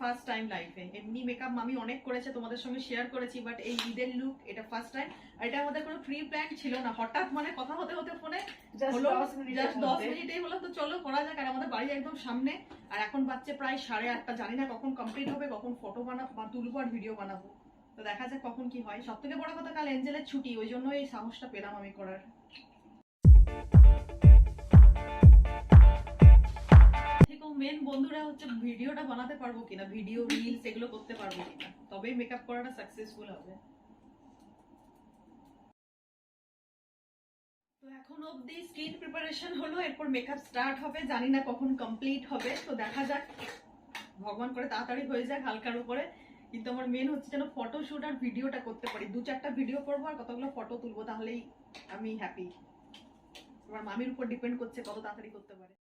First time লাইফে। এমনি makeup মামি অনেক করেছে, তোমাদের সঙ্গে শেয়ার করেছি, বাট এই ঈদের লুক এটা ফার্স্ট টাইম। আর এটা আমাদের কোনো প্রি প্ল্যান ছিল না, হঠাৎ মানে কথা হতে হতে ফোনে হলো, জাস্ট 10 মিনিটেই হলো, তো চলো করা যাক। আর আমাদের বাড়ি একদম সামনে, আর এখন বাচ্চা প্রায় 8:30, জানি না কখন কমপ্লিট হবে, কখন ফটো তুলবো আর ভিডিও বানাবো, তো দেখা যাক কখন কি হয়। সব থেকে বড় কথা কাল এঞ্জেলের ছুটি, ওই জন্য এই সাহসটা পেলাম আমি করার। মেন বন্ধুরা হচ্ছে ভিডিওটা বানাতে পারবো কিনা, ভিডিও রিলস এগুলো করতে পারবো কিনা, তবেই মেকআপ করাটা সাকসেসফুল হবে। তো এখন অবধি স্কিন প্রিপারেশন হলো, এরপর মেকআপ স্টার্ট হবে, জানি না কখন কমপ্লিট হবে, তো দেখা যাক, ভগবান করে তাড়াতাড়ি হয়ে যাক হালকার উপরে। কিন্তু আমার মেন হচ্ছে যেন ফটোশুট আর ভিডিওটা করতে পারি, 2-4টা ভিডিও করবো আর কতগুলো ফটো তুলবো, তাহলেই আমি হ্যাপি। আমার মামির উপর ডিপেন্ড করছে কত তাড়াতাড়ি করতে পারে।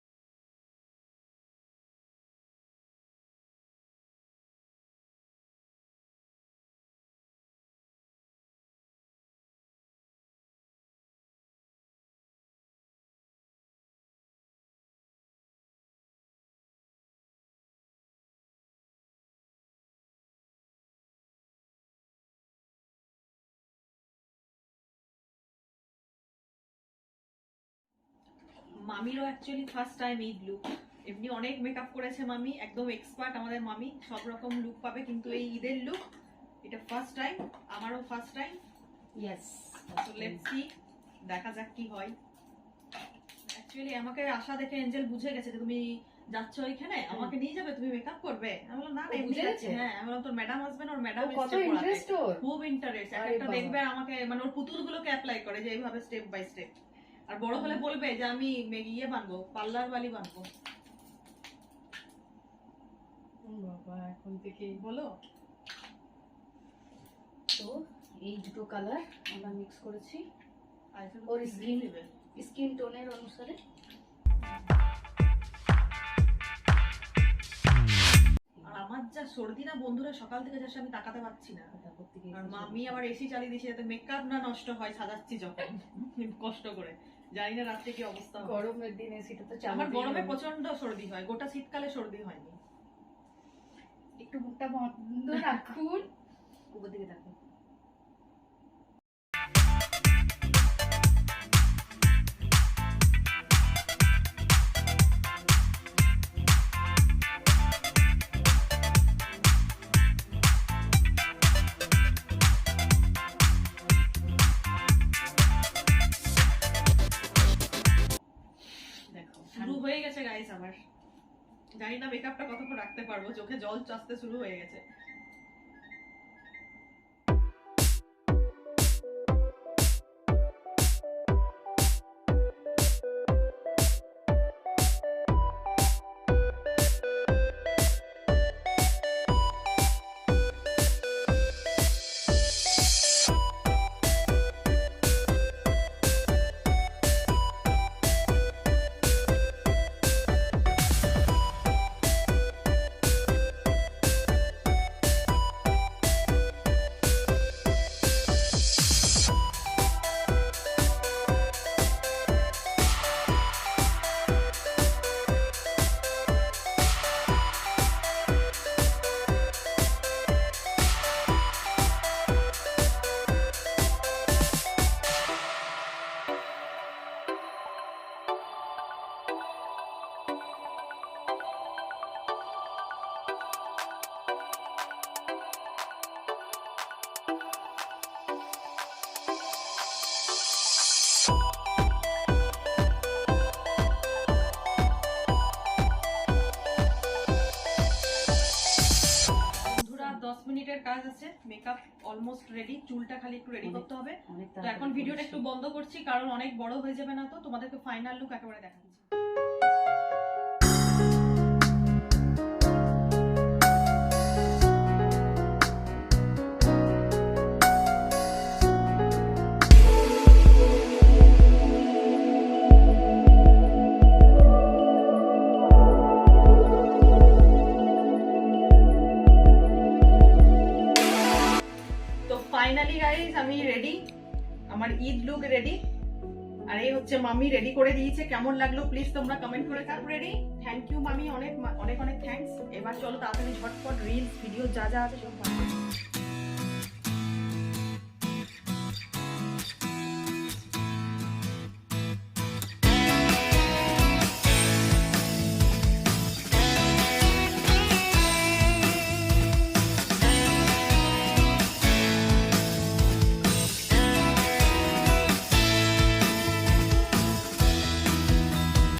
মামিরও অ্যাকচুয়ালি ফার্স্ট টাইম এই লুক, এমনি অনেক মেকআপ করেছে মামি, একদম এক্সপার্ট আমাদের মামি, সব রকম লুক পাবে, কিন্তু এই ঈদের লুক এটা ফার্স্ট টাইম, আমারও first time. Yes, so let's see, দেখা যাক কি হয়। অ্যাকচুয়ালি আমাকে আশা দেখে এঞ্জেল বুঝে গেছে যে তুমি যাচ্ছ ওইখানে, আমাকে নিয়ে যাবে, তুমি মেকআপ করবে। আমি বললাম না না, এমনি যাচ্ছে। হ্যাঁ, আমি বললাম তোর ম্যাডাম আসবেন, ওর ম্যাডাম এসে পড়াতে, খুব ইন্টারেস্ট, একটা দেখবে আমাকে, মানে ওর পুতুলগুলোকে অ্যাপ্লাই করে যে এইভাবে স্টেপ বাই স্টেপ, আর বড় হলে বলবে যে আমি ইয়ে বানবো, পার্লার বালি বানবো। বাবা এখন থেকে বলো। তো এই দুটো কালার আমরা মিক্স করেছি ওর স্কিন টোনের অনুসারে। আর আমার যা সর্দি না বন্ধুরা, সকাল থেকে যাচ্ছে আমি তাকাতে পারছি না, আর মামি আবার এসি চালিয়ে দিয়েছে যাতে মেকআপ না নষ্ট হয় সাজাচ্ছি যখন কষ্ট করে। জানি না রাত্রে কি অবস্থা, গরমের দিন এসিটা তো আমার গরমে প্রচন্ড সর্দি হয়, গোটা শীতকালে সর্দি হয়নি। একটু মুখটা বন্ধ রাখুন, উপর দিকে দেখুন। শুরু হয়ে গেছে গাইস আমার, জানি না মেকআপটা কতক্ষণ রাখতে পারবো, চোখে জল আসতে শুরু হয়ে গেছে। মিনিটের কাজ আছে, মেকআপ অলমোস্ট রেডি, চুলটা খালি একটু রেডি করতে হবে। তো এখন ভিডিওটা একটু বন্ধ করছি, কারণ অনেক বড় হয়ে যাবে না, তো তোমাদেরকে ফাইনাল লুক একেবারে দেখাচ্ছি। ফাইনালি গাইস আমি রেডি, আমার ঈদ লুক রেডি, আর এই হচ্ছে মামি রেডি করে দিয়েছে। কেমন লাগলো প্লিজ তোমরা কমেন্ট করে। রেডি, থ্যাংক ইউ মামি, অনেক অনেক অনেক থ্যাঙ্কস এবার চলো তাড়াতাড়ি ঝটপট রিলস ভিডিও যা যা আছে সব বানাবো।